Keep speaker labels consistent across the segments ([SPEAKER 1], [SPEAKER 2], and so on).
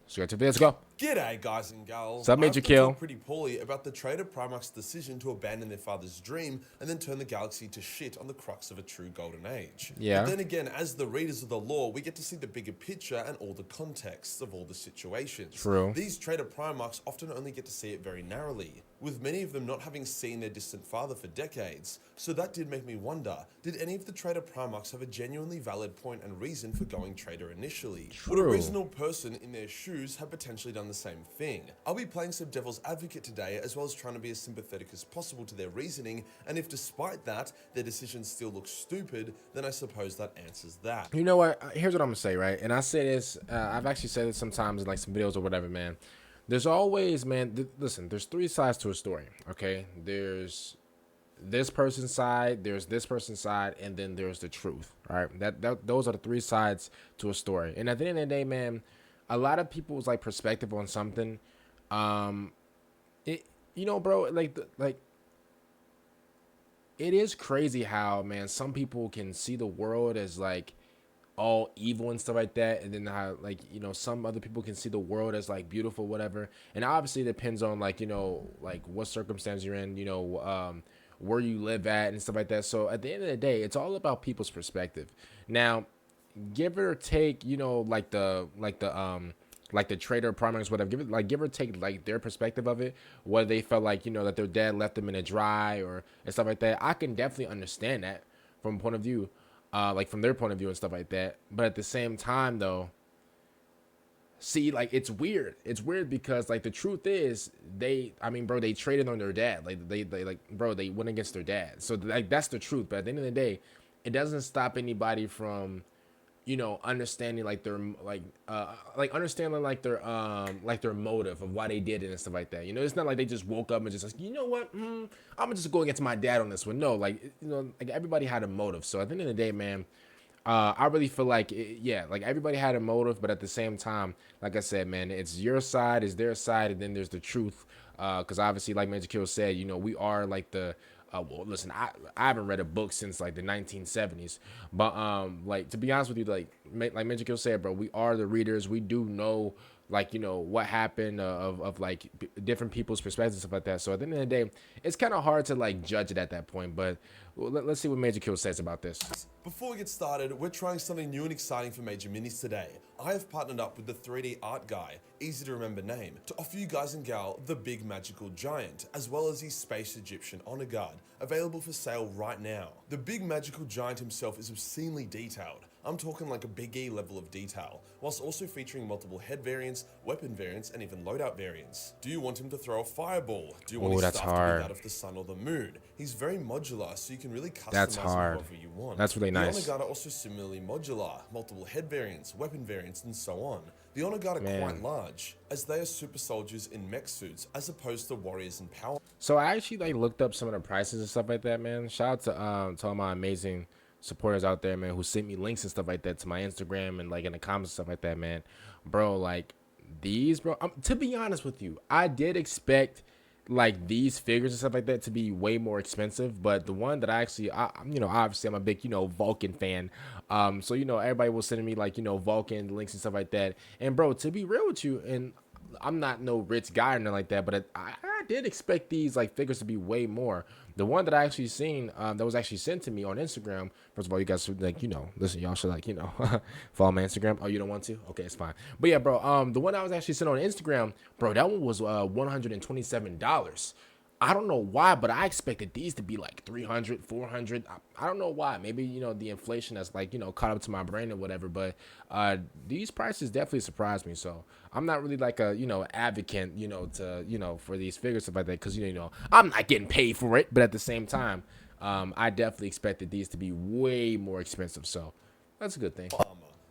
[SPEAKER 1] Straight to this. Go.
[SPEAKER 2] G'day guys and gals.
[SPEAKER 1] What's up, Majorkill?
[SPEAKER 2] Talk pretty poorly about the Traitor Primarchs' decision to abandon their father's dream and then turn the galaxy to shit on the crux of a true golden age.
[SPEAKER 1] Yeah.
[SPEAKER 2] But then again, as the readers of the lore, we get to see the bigger picture and all the contexts of all the situations.
[SPEAKER 1] True.
[SPEAKER 2] These Traitor Primarchs often only get to see it very narrowly, with many of them not having seen their distant father for decades. So that did make me wonder, did any of the Traitor Primarchs have a genuinely valid point and reason for going Traitor initially?
[SPEAKER 1] True.
[SPEAKER 2] Would a reasonable person in their shoes have potentially done the same thing? I'll be playing some devil's advocate today, as well as trying to be as sympathetic as possible to their reasoning, and if despite that, their decision still looks stupid, then I suppose that answers that.
[SPEAKER 1] You know what? Here's what I'm gonna say, right? And I say this, I've actually said it sometimes in like some videos or whatever, man. There's always, man, listen, there's three sides to a story, okay? There's this person's side, there's this person's side, and then there's the truth, right? Those are the three sides to a story. And at the end of the day, man, a lot of people's like perspective on something, you know, bro, like it is crazy how, man, some people can see the world as like all evil and stuff like that, and then how, like, you know, some other people can see the world as like beautiful, whatever. And obviously it depends on, like, you know, like what circumstance you're in, you know, where you live at and stuff like that. So at the end of the day, it's all about people's perspective. Now, give or take, you know, like the Traitor Primarchs, whatever, give or take like their perspective of it, whether they felt like, you know, that their dad left them in a dry or and stuff like that. I can definitely understand that from a point of view, like from their point of view and stuff like that. But at the same time, though, see, like, it's weird. It's weird because, like, the truth is, I mean, bro, they traded on their dad. Like, bro, they went against their dad. So, like, that's the truth. But at the end of the day, it doesn't stop anybody from, you know, understanding like their understanding like their motive of why they did it and stuff like that. You know, it's not like they just woke up and just like, you know what, I'm gonna just go against my dad on this one. No, like, you know, like everybody had a motive. So at the end of the day, man, I really feel like yeah, like everybody had a motive, but at the same time, like I said, man, it's your side, it's their side, and then there's the truth. Because obviously, like Majorkill said, you know, we are like the well, listen, I haven't read a book since like the 1970s, but like, to be honest with you, like Majorkill said, bro, we are the readers. We do know, like, you know, what happened of like different people's perspectives and stuff like that. So at the end of the day, it's kind of hard to like judge it at that point. But let's see what Majorkill says about this.
[SPEAKER 2] Before we get started, we're trying something new and exciting for Major Minis today. I have partnered up with the 3D art guy, easy to remember name, to offer you guys and gal the Big Magical Giant, as well as his Space Egyptian Honor Guard, available for sale right now. The Big Magical Giant himself is obscenely detailed. I'm talking like a Big E level of detail, whilst also featuring multiple head variants, weapon variants, and even loadout variants. Do you want him to throw a fireball? Do you want his stuff to be that of the sun or the moon? He's very modular, so you can really customize him however you want.
[SPEAKER 1] That's really nice.
[SPEAKER 2] The Honor Guard are also similarly modular, multiple head variants, weapon variants, and so on. The Honor Guard are quite large, as they are super soldiers in mech suits, as opposed to warriors and power.
[SPEAKER 1] So I actually like looked up some of the prices and stuff like that, man. Shout out to all my amazing supporters out there, man, who sent me links and stuff like that to my Instagram and like in the comments and stuff like that, man. Bro, like these, bro, to be honest with you, I did expect like these figures and stuff like that to be way more expensive, but the one that I actually, you know, obviously I'm a big, you know, Vulcan fan, so, you know, everybody was sending me like, you know, Vulcan links and stuff like that. And bro, to be real with you, and I'm not no rich guy or nothing like that, but I did expect these like figures to be way more. The one that I actually seen, that was actually sent to me on Instagram. First of all, you guys should, like, you know, listen, y'all should, like, you know, follow my Instagram. Oh, you don't want to? Okay, it's fine. But yeah, bro, the one I was actually sent on Instagram, bro, that one was $127. I don't know why, but I expected these to be like 300, 400. I don't know why. Maybe, you know, the inflation that's like, you know, caught up to my brain or whatever. But these prices definitely surprised me. So I'm not really like a, you know, advocate, you know, to, you know, for these figures, stuff like that. Because, you know, I'm not getting paid for it. But at the same time, I definitely expected these to be way more expensive. So that's a good thing.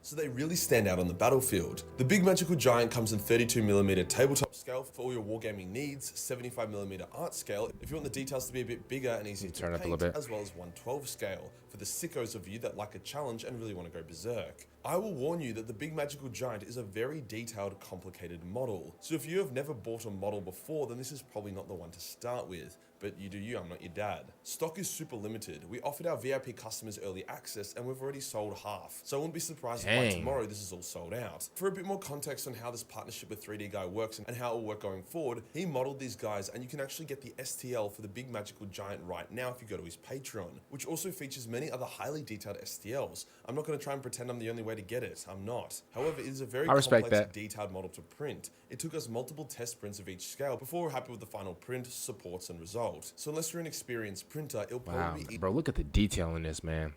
[SPEAKER 2] So they really stand out on the battlefield. The Big Magical Giant comes in 32mm tabletop scale for all your wargaming needs, 75mm art scale if you want the details to be a bit bigger and easier to paint, as well as 112 scale for the sickos of you that like a challenge and really want to go berserk. I will warn you that the Big Magical Giant is a very detailed, complicated model. So if you have never bought a model before, then this is probably not the one to start with. But you do you, I'm not your dad. Stock is super limited. We offered our VIP customers early access and we've already sold half. So I wouldn't be surprised if by tomorrow this is all sold out. For a bit more context on how this partnership with 3D Guy works and how it will work going forward, he modeled these guys and you can actually get the STL for the Big Magical Giant right now if you go to his Patreon, which also features many other highly detailed STLs. I'm not going to try and pretend I'm the only way to get it. I'm not. However, it is a very complex, detailed model to print. It took us multiple test prints of each scale before we're happy with the final print, supports, and result. So unless you're an experienced printer, it'll probably be...
[SPEAKER 1] Bro, look at the detail in this, man.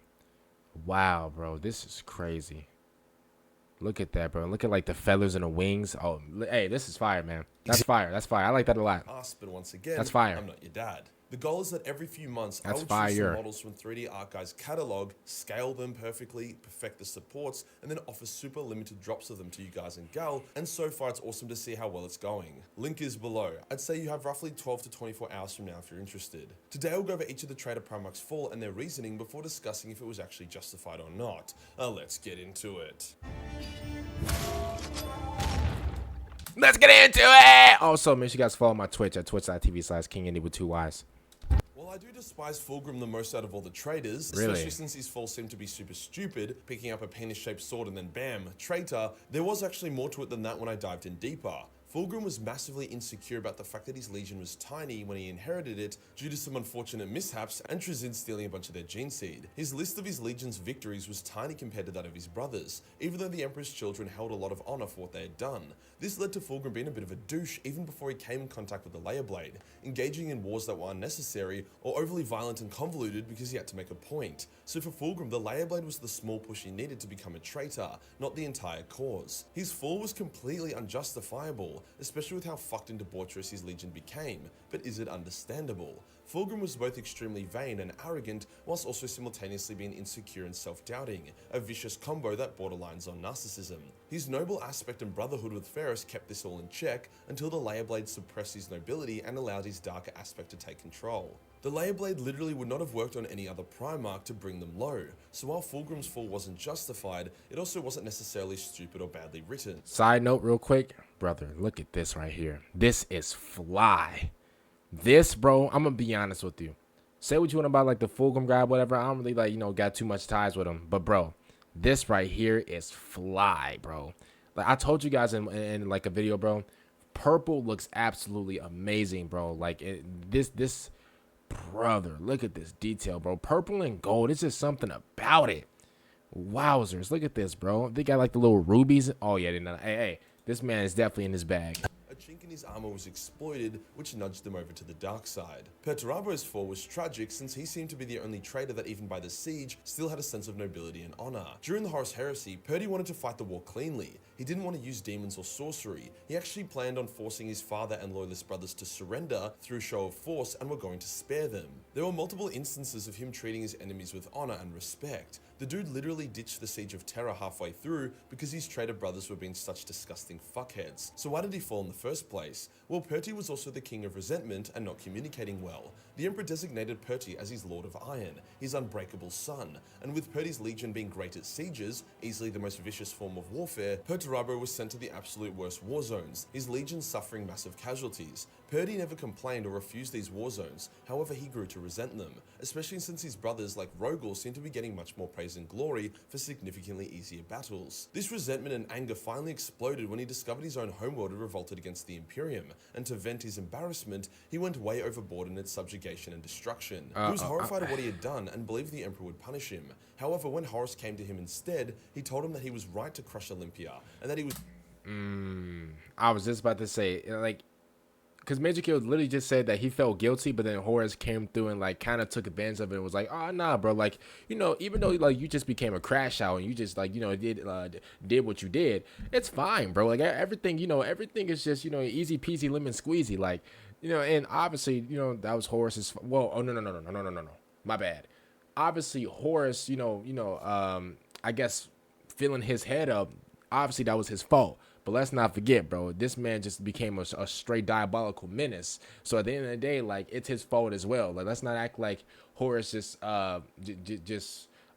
[SPEAKER 1] Wow, bro, this is crazy. Look at that, bro. Look at like the feathers and the wings. Oh, hey, this is fire, man. That's fire. That's fire. I like that a lot.
[SPEAKER 2] But once again,
[SPEAKER 1] that's fire.
[SPEAKER 2] I'm not your dad. The goal is that every few months, I will choose some models from 3D Art Guy's catalog, scale them perfectly, perfect the supports, and then offer super limited drops of them to you guys and gal, and so far it's awesome to see how well it's going. Link is below. I'd say you have roughly 12 to 24 hours from now if you're interested. Today I'll go over each of the Traitor Primarchs fall and their reasoning before discussing if it was actually justified or not. Let's get into it.
[SPEAKER 1] Let's get into it! Also, make sure you guys follow my Twitch at twitch.tv/KingIndy with 2 Ys.
[SPEAKER 2] While I do despise Fulgrim the most out of all the traitors, especially since his falls seem to be super stupid, picking up a penis-shaped sword and then bam, traitor, there was actually more to it than that when I dived in deeper. Fulgrim was massively insecure about the fact that his legion was tiny when he inherited it due to some unfortunate mishaps and Tzeentch stealing a bunch of their gene seed. His list of his legion's victories was tiny compared to that of his brothers, even though the Emperor's children held a lot of honor for what they had done. This led to Fulgrim being a bit of a douche even before he came in contact with the Laer blade, engaging in wars that were unnecessary or overly violent and convoluted because he had to make a point. So for Fulgrim, the Laer blade was the small push he needed to become a traitor, not the entire cause. His fall was completely unjustifiable, especially with how fucked and debaucherous his legion became, but is it understandable? Fulgrim was both extremely vain and arrogant, whilst also simultaneously being insecure and self-doubting, a vicious combo that borderlines on narcissism. His noble aspect and brotherhood with Ferris kept this all in check until the Laer blade suppressed his nobility and allowed his darker aspect to take control. The Laer blade literally would not have worked on any other Primarch to bring them low, so while Fulgrim's fall wasn't justified, it also wasn't necessarily stupid or badly written.
[SPEAKER 1] Side note real quick, brother, look at this right here. This is fly. This, bro, I'm gonna be honest with you. Say what you want about like the Fulgrim guy, whatever. I don't really like, got too much ties with him. But bro, this right here is fly, bro. Like I told you guys in like a video, bro. Purple looks absolutely amazing, bro. Like this brother, look at this detail, bro. Purple and gold, it's just something about it. Wowzers, look at this, bro. They got like the little rubies. Oh yeah, hey, this man is definitely in his bag.
[SPEAKER 2] A chink in his armor was exploited, which nudged him over to the dark side. Perturabo's fall was tragic since he seemed to be the only traitor that even by the siege still had a sense of nobility and honor. During the Horus Heresy, Perty wanted to fight the war cleanly. He didn't want to use demons or sorcery. He actually planned on forcing his father and loyalist brothers to surrender through show of force and were going to spare them. There were multiple instances of him treating his enemies with honor and respect. The dude literally ditched the Siege of Terror halfway through because his traitor brothers were being such disgusting fuckheads. So why did he fall in the first place? Well, Perty was also the king of resentment and not communicating well. The Emperor designated Perty as his Lord of Iron, his unbreakable son, and with Perty's legion being great at sieges, easily the most vicious form of warfare, Perturabo was sent to the absolute worst war zones, his legion suffering massive casualties. Perty never complained or refused these war zones, however he grew to resent them, especially since his brothers like Rogal seemed to be getting much more praise and glory for significantly easier battles. This resentment and anger finally exploded when he discovered his own homeworld had revolted against the Imperium, and to vent his embarrassment, he went way overboard in its subjugation and destruction. He was horrified at what he had done and believed the Emperor would punish him. However, when Horus came to him instead, he told him that he was right to crush Olympia, and that he was...
[SPEAKER 1] I was just about to say, like, because Majorkill literally just said that he felt guilty, but then Horus came through and like kind of took advantage of it and was like, oh nah, bro, like, even though like you just became a crash out and you just like did what you did, it's fine, bro. Like everything, everything is just easy peasy lemon squeezy, like and obviously that was Horus's. Well, oh no, my bad. Obviously Horus, I guess filling his head up. Obviously that was his fault. But let's not forget, bro, this man just became a straight diabolical menace. So at the end of the day, like, it's his fault as well. Like, let's not act like Horus just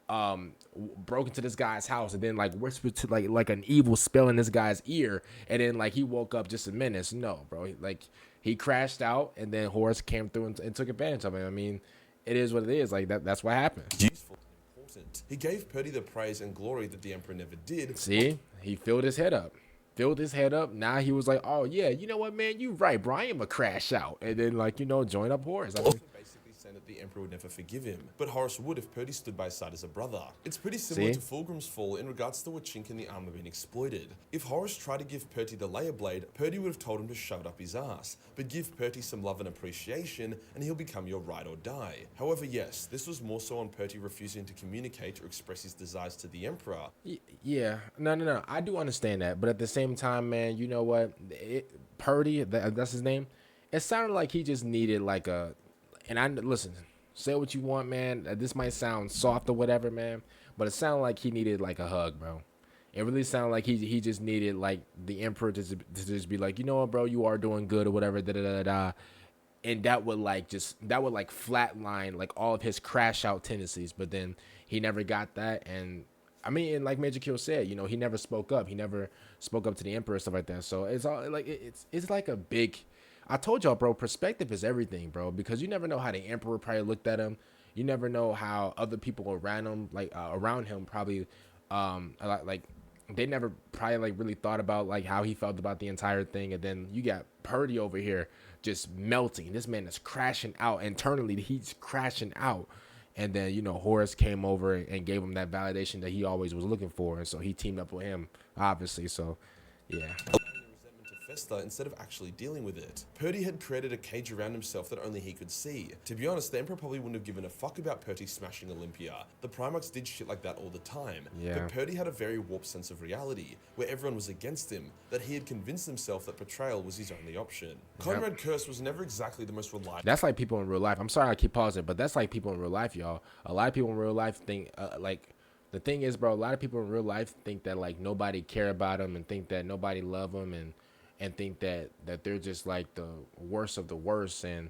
[SPEAKER 1] broke into this guy's house and then like whispered to like an evil spell in this guy's ear, and then like he woke up just a menace. No, bro, like he crashed out, and then Horus came through and took advantage of him. I mean, it is what it is. Like that's what happened.
[SPEAKER 2] Useful and important. He gave Purdy the praise and glory that the Emperor never did.
[SPEAKER 1] See, he filled his head up. Now he was like, oh yeah, you know what, man, you right, bro, I am a crash out, and then like, you know, join up Horus. I mean,
[SPEAKER 2] Basically saying that the Emperor would never forgive him, but Horus would if Purdy stood by his side as a brother. It's pretty similar to Fulgrim's fall in regards to a chink in the armor being exploited. If Horus tried to give Purdy the Laer blade, Purdy would have told him to shove it up his ass, but give Purdy some love and appreciation and he'll become your ride or die. However, yes, this was more so on Purdy refusing to communicate or express his desires to the Emperor.
[SPEAKER 1] yeah, no, I do understand that, but at the same time, man, you know what, Purdy, that's his name, it sounded like he just needed like a, and I listen, say what you want, man, this might sound soft or whatever, man, but it sounded like he needed like a hug, bro. It really sounded like he just needed like the Emperor to just be like, you know what, bro, you are doing good or whatever, da da da da, and that would flatline like all of his crash out tendencies. But then he never got that, and I mean, and like Majorkill said, you know, he never spoke up. He never spoke up to the Emperor and stuff like that. So it's all like it's like a big. I told y'all, bro, perspective is everything, bro, because you never know how the Emperor probably looked at him. You never know how other people around him, around him, probably, like they never probably like really thought about like how he felt about the entire thing. And then you got Purdy over here just melting. This man is crashing out internally. He's crashing out. And then, you know, Horus came over and gave him that validation that he always was looking for. And so he teamed up with him, obviously. So, yeah.
[SPEAKER 2] Instead of actually dealing with it. Purdy had created a cage around himself that only he could see. To be honest, the Emperor probably wouldn't have given a fuck about Purdy smashing Olympia. The Primarchs did shit like that all the time.
[SPEAKER 1] Yeah.
[SPEAKER 2] But Purdy had a very warped sense of reality, where everyone was against him, that he had convinced himself that betrayal was his only option. Conrad Curse was never exactly the most reliable.
[SPEAKER 1] That's like people in real life. I'm sorry I keep pausing, but that's like people in real life, y'all. A lot of people in real life think, the thing is, bro, a lot of people in real life think that, like, nobody care about them and think that nobody love them and think that they're just like the worst of the worst. And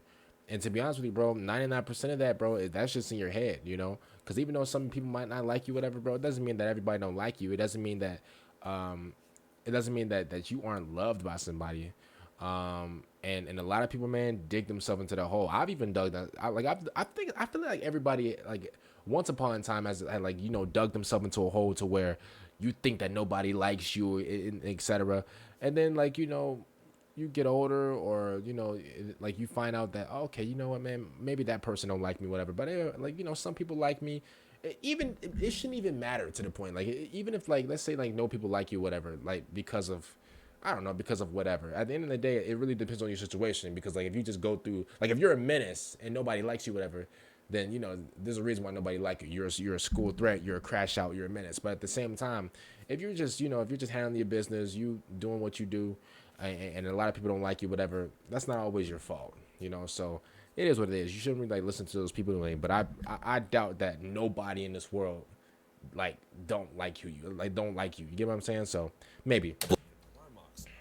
[SPEAKER 1] to be honest with you, bro, 99% of that, bro, that's just in your head, you know, because even though some people might not like you, whatever, bro, it doesn't mean that everybody don't like you. It doesn't mean that that you aren't loved by somebody. And a lot of people, man, dig themselves into the hole. I've even dug that. I feel like everybody, like, once upon a time has like, you know, dug themselves into a hole to where you think that nobody likes you, etc. And then, like, you know, you get older, or, you know, like, you find out that, okay, you know what, man, maybe that person don't like me, whatever. But like, you know, some people like me. Even it shouldn't even matter to the point. Like, even if, like, let's say, like, no people like you, whatever, like, because of, I don't know, because of whatever. At the end of the day, it really depends on your situation. Because, like, if you just go through, like, if you're a menace and nobody likes you, whatever, then, you know, there's a reason why nobody like you. You're a school threat, you're a crash out, you're a menace. But at the same time, if you're just, you know, if you're just handling your business, you doing what you do, and a lot of people don't like you, whatever, that's not always your fault, you know. So it is what it is. You shouldn't really, like, listen to those people. But I doubt that nobody in this world, like, don't like you. You get what I'm saying? So maybe.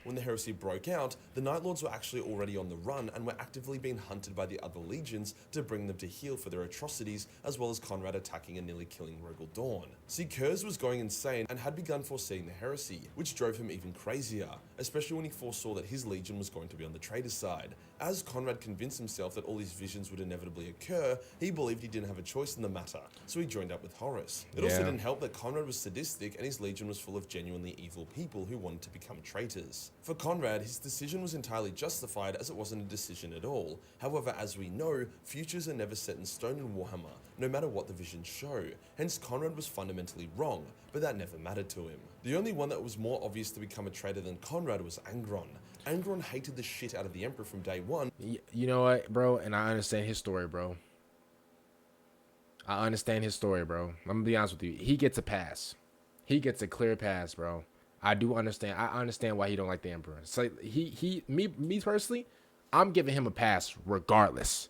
[SPEAKER 2] When the heresy broke out, the Night Lords were actually already on the run and were actively being hunted by the other legions to bring them to heel for their atrocities, as well as Conrad attacking and nearly killing Rogal Dorn. Psykers was going insane and had begun foreseeing the heresy, which drove him even crazier, especially when he foresaw that his legion was going to be on the traitor side. As Conrad convinced himself that all his visions would inevitably occur, he believed he didn't have a choice in the matter, so he joined up with Horus. It also didn't help that Conrad was sadistic and his legion was full of genuinely evil people who wanted to become traitors. For Conrad, his decision was entirely justified, as it wasn't a decision at all. However, as we know, futures are never set in stone in Warhammer, no matter what the visions show. Hence, Conrad was fundamentally wrong, but that never mattered to him. The only one that was more obvious to become a traitor than Conrad was Angron. Angron hated the shit out of the Emperor from day one.
[SPEAKER 1] You know what, bro? And I understand his story, bro. I'm gonna be honest with you. He gets a pass. He gets a clear pass, bro. I do understand. I understand why he don't like the Emperor. So me personally, I'm giving him a pass regardless.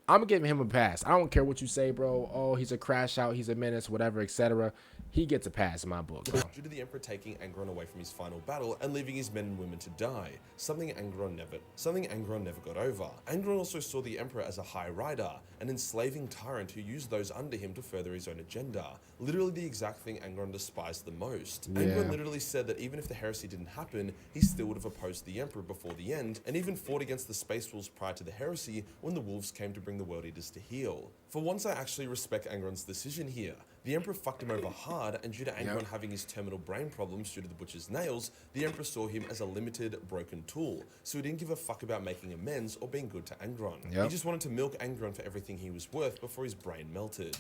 [SPEAKER 1] I'm giving him a pass. I don't care what you say, bro. Oh, he's a crash out. He's a menace, whatever, etc. he gets a pass in my book, bro.
[SPEAKER 2] Due to the Emperor taking Angron away from his final battle and leaving his men and women to die, something Angron never got over. Angron also saw the Emperor as a high rider, an enslaving tyrant who used those under him to further his own agenda. Literally the exact thing Angron despised the most.
[SPEAKER 1] Yeah.
[SPEAKER 2] Angron literally said that even if the heresy didn't happen, he still would have opposed the Emperor before the end, and even fought against the Space Wolves prior to the heresy when the Wolves came to bring the World Eaters to heel. For once, I actually respect Angron's decision here. The Emperor fucked him over hard, and due to Angron having his terminal brain problems due to the Butcher's nails, the Emperor saw him as a limited, broken tool, so he didn't give a fuck about making amends or being good to Angron. He just wanted to milk Angron for everything he was worth before his brain melted.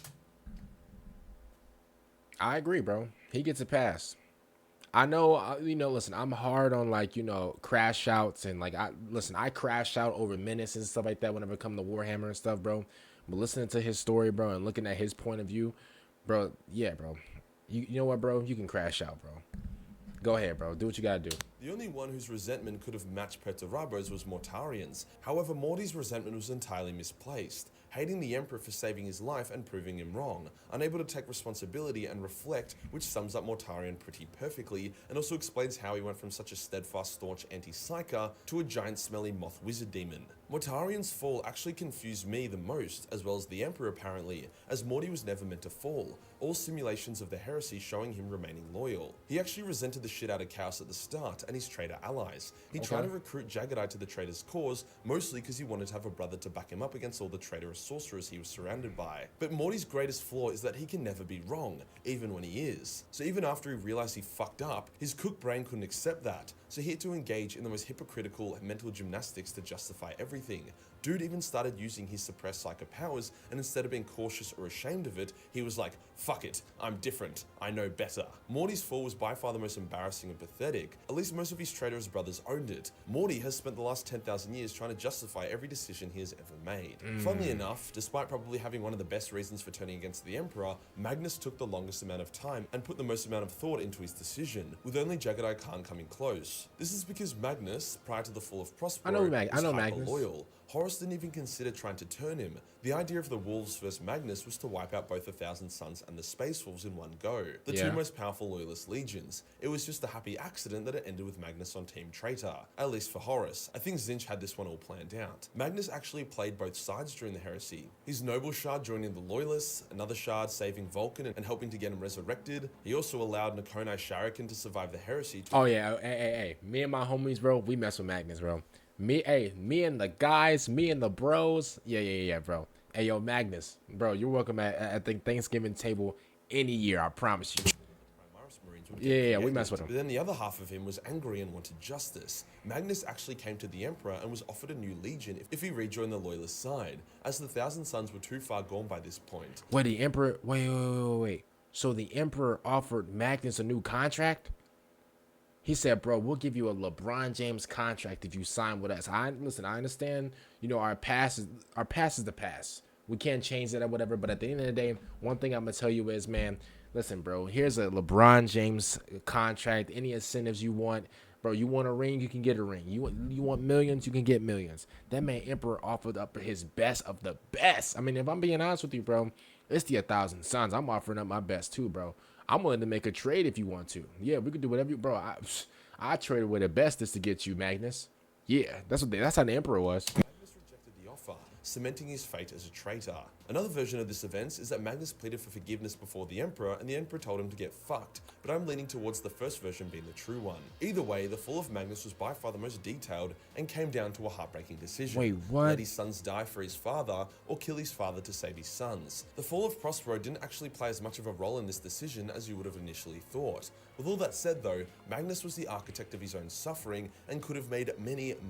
[SPEAKER 1] I agree, bro. He gets a pass. I know, listen, I'm hard on, like, crash outs, and, like, I crash out over Menace and stuff like that whenever it comes to Warhammer and stuff, bro. But listening to his story, bro, and looking at his point of view, bro, yeah, bro. You know what, bro? You can crash out, bro. Go ahead, bro. Do what you gotta do.
[SPEAKER 2] The only one whose resentment could have matched Perturabo's was Mortarian's. However, Morty's resentment was entirely misplaced, hating the Emperor for saving his life and proving him wrong, unable to take responsibility and reflect, which sums up Mortarian pretty perfectly, and also explains how he went from such a steadfast, staunch anti-Psyker to a giant smelly moth wizard demon. Mortarian's fall actually confused me the most, as well as the Emperor apparently, as Morty was never meant to fall, all simulations of the heresy showing him remaining loyal. He actually resented the shit out of Chaos at the start and his traitor allies. He tried to recruit Jagadai to the traitor's cause, mostly because he wanted to have a brother to back him up against all the traitorous sorcerers he was surrounded by. But Morty's greatest flaw is that he can never be wrong, even when he is. So even after he realized he fucked up, his cook brain couldn't accept that, so he had to engage in the most hypocritical mental gymnastics to justify everything. Dude even started using his suppressed psycho powers, and instead of being cautious or ashamed of it, he was like, fuck it, I'm different, I know better. Morty's fall was by far the most embarrassing and pathetic. At least most of his traitorous brothers owned it. Morty has spent the last 10,000 years trying to justify every decision he has ever made. Funnily enough, despite probably having one of the best reasons for turning against the Emperor, Magnus took the longest amount of time and put the most amount of thought into his decision, with only Jagadai Khan coming close. This is because Magnus, prior to the fall of Prospero, was Magnus. Loyal. Horus didn't even consider trying to turn him. The idea of the Wolves versus Magnus was to wipe out both the Thousand Sons and the Space Wolves in one go, the two most powerful loyalist legions. It was just a happy accident that it ended with Magnus on Team Traitor, at least for Horus. I think Tzeentch had this one all planned out. Magnus actually played both sides during the heresy. His noble shard joining the loyalists, another shard saving Vulcan and helping to get him resurrected. He also allowed Nakonai Sharikan to survive the heresy.
[SPEAKER 1] Hey, me and my homies, bro, we mess with Magnus, bro. Me and the guys, me and the bros. Yeah, bro. Hey, yo, Magnus, bro, you're welcome at the Thanksgiving table any year, I promise you. Yeah, we mess with him.
[SPEAKER 2] But then the other half of him was angry and wanted justice. Magnus actually came to the Emperor and was offered a new legion if he rejoined the loyalist side, as the Thousand Sons were too far gone by this point.
[SPEAKER 1] Wait, the Emperor, wait. So the Emperor offered Magnus a new contract? He said, bro, we'll give you a LeBron James contract if you sign with us. I understand, our past is the past. We can't change that or whatever. But at the end of the day, one thing I'm going to tell you is, man, listen, bro, here's a LeBron James contract. Any incentives you want. Bro, you want a ring, you can get a ring. You want millions, you can get millions. That man Emperor offered up his best of the best. I mean, if I'm being honest with you, bro, it's the 1,000 Sons. I'm offering up my best too, bro. I'm willing to make a trade if you want to. Yeah, we can do whatever bro. I traded with the bestest to get you, Magnus. Yeah, that's how the Emperor was.
[SPEAKER 2] Magnus rejected the offer, cementing his fate as a traitor. Another version of this event is that Magnus pleaded for forgiveness before the Emperor, and the Emperor told him to get fucked, but I'm leaning towards the first version being the true one. Either way, the fall of Magnus was by far the most detailed and came down to a heartbreaking decision.
[SPEAKER 1] Wait, what?
[SPEAKER 2] Let his sons die for his father, or kill his father to save his sons. The fall of Prospero didn't actually play as much of a role in this decision as you would have initially thought. With all that said though, Magnus was the architect of his own suffering and could have made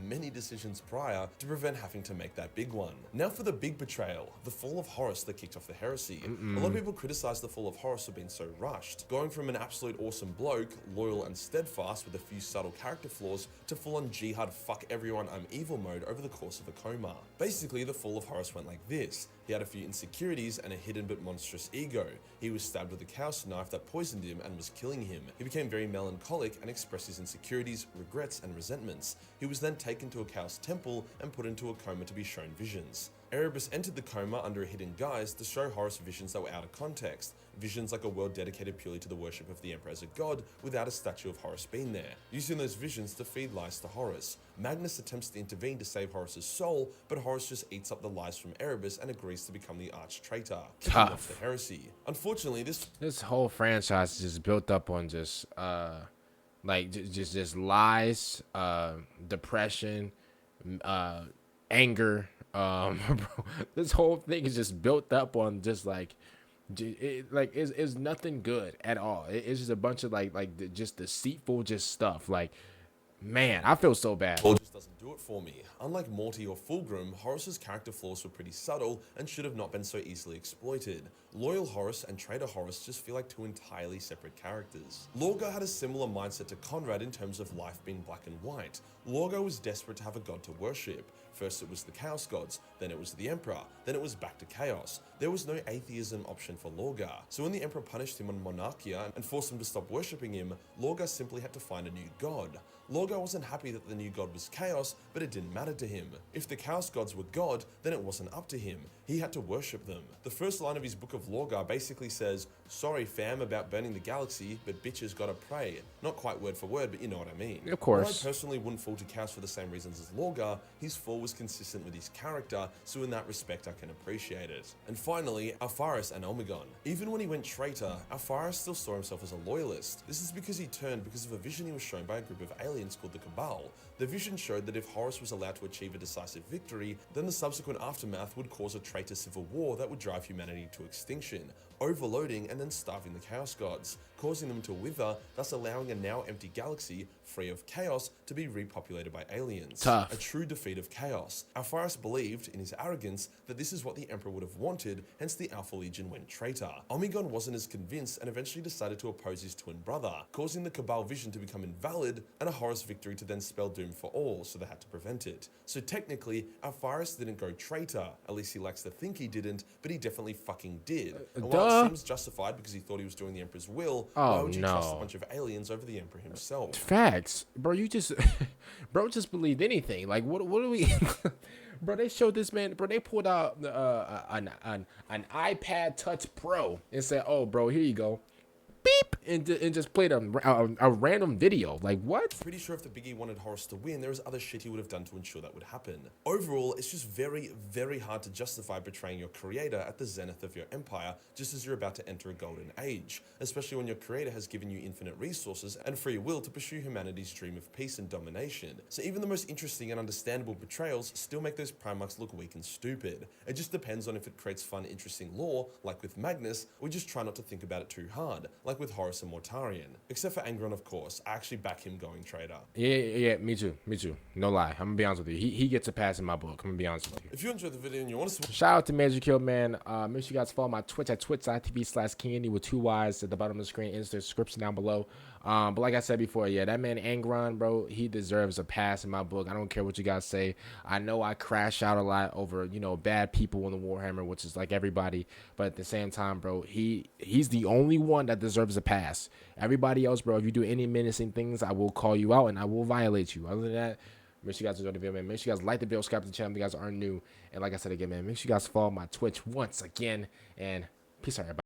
[SPEAKER 2] many decisions prior to prevent having to make that big one. Now for the big betrayal, the fall of Horus that kicked off the heresy. A lot of people criticized the fall of Horus for being so rushed, going from an absolute awesome bloke, loyal and steadfast with a few subtle character flaws, to full on jihad fuck everyone I'm evil mode over the course of a coma. Basically, the fall of Horus went like this. He had a few insecurities and a hidden but monstrous ego. He was stabbed with a chaos knife that poisoned him and was killing him. He became very melancholic and expressed his insecurities, regrets, and resentments. He was then taken to a chaos temple and put into a coma to be shown visions. Erebus entered the coma under a hidden guise to show Horus visions that were out of context, visions like a world dedicated purely to the worship of the Emperor as a god without a statue of Horus being there, using those visions to feed lies to Horus. Magnus attempts to intervene to save Horus's soul, but Horus just eats up the lies from Erebus and agrees to become the arch-traitor, kicking off the heresy. Unfortunately, this
[SPEAKER 1] whole franchise is just built up on just just lies, depression, anger. Bro, this whole thing is just built up on just it's nothing good at all. It's just a bunch of just deceitful just stuff. Like, man, I feel so bad.
[SPEAKER 2] Just doesn't do it for me. Unlike Morty or Fulgrim, Horus's character flaws were pretty subtle and should have not been so easily exploited. Loyal Horus and Traitor Horus just feel like two entirely separate characters. Lorgar had a similar mindset to Conrad in terms of life being black and white. Lorgar was desperate to have a god to worship. First it was the Chaos Gods, then it was the Emperor, then it was back to Chaos. There was no atheism option for Lorgar. So when the Emperor punished him on Monarchia and forced him to stop worshipping him, Lorgar simply had to find a new god. Lorgar wasn't happy that the new god was Chaos, but it didn't matter to him. If the Chaos Gods were God, then it wasn't up to him. He had to worship them. The first line of his Book of Lorgar basically says, "Sorry fam about burning the galaxy, but bitches gotta pray." Not quite word for word, but you know what I mean.
[SPEAKER 1] Of course.
[SPEAKER 2] While I personally wouldn't fall to Chaos for the same reasons as Lorgar, his fall was consistent with his character, so in that respect I can appreciate it. And finally, Alpharius and Omegon. Even when he went traitor, Alpharius still saw himself as a loyalist. This is because he turned because of a vision he was shown by a group of aliens called the Cabal. The vision showed that if Horus was allowed to achieve a decisive victory, then the subsequent aftermath would cause a traitor civil war that would drive humanity to extinction, overloading and then starving the Chaos Gods, causing them to wither, thus allowing a now empty galaxy, free of chaos, to be repopulated by aliens.
[SPEAKER 1] Tough.
[SPEAKER 2] A true defeat of chaos. Alpharius believed, in his arrogance, that this is what the Emperor would have wanted, hence the Alpha Legion went traitor. Omegon wasn't as convinced and eventually decided to oppose his twin brother, causing the Cabal vision to become invalid and a Horus victory to then spell doom for all, so they had to prevent it. So technically, Alpharius didn't go traitor, at least he likes to think he didn't, but he definitely fucking did. And while it seems justified because he thought he was doing the Emperor's will, why would you trust a bunch of aliens over the Emperor himself?
[SPEAKER 1] Facts. Bro, you just bro just believed anything. Like, what do we bro, they showed this man, bro, they pulled out an iPad Touch Pro and said, "Oh, bro, here you go." Beep, and just played a random video. Like, what?
[SPEAKER 2] Pretty sure if the Biggie wanted Horus to win, there was other shit he would have done to ensure that would happen. Overall, it's just very, very hard to justify betraying your creator at the zenith of your empire, just as you're about to enter a golden age, especially when your creator has given you infinite resources and free will to pursue humanity's dream of peace and domination. So even the most interesting and understandable betrayals still make those Primarchs look weak and stupid. It just depends on if it creates fun, interesting lore, like with Magnus, or just try not to think about it too hard, like with Horus and Mortarion. Except for Angron, of course. I actually back him going traitor.
[SPEAKER 1] Yeah, me too. No lie. I'm gonna be honest with you. He gets a pass in my book. I'm gonna be honest with you.
[SPEAKER 2] If you enjoyed the video and you want to
[SPEAKER 1] shout out to Majorkill, man. Make sure you guys follow my Twitch at twitch.tv/Candy with 2 Y's at the bottom of the screen. In the description down below. But like I said before, yeah, that man Angron, bro, he deserves a pass in my book. I don't care what you guys say. I know I crash out a lot over, you know, bad people in the Warhammer, which is like everybody. But at the same time, bro, he's the only one that deserves a pass. Everybody else, bro, if you do any menacing things, I will call you out and I will violate you. Other than that, make sure you guys enjoy the video, man. Make sure you guys like the video, subscribe to the channel if you guys aren't new. And like I said again, man, make sure you guys follow my Twitch once again. And peace out, everybody.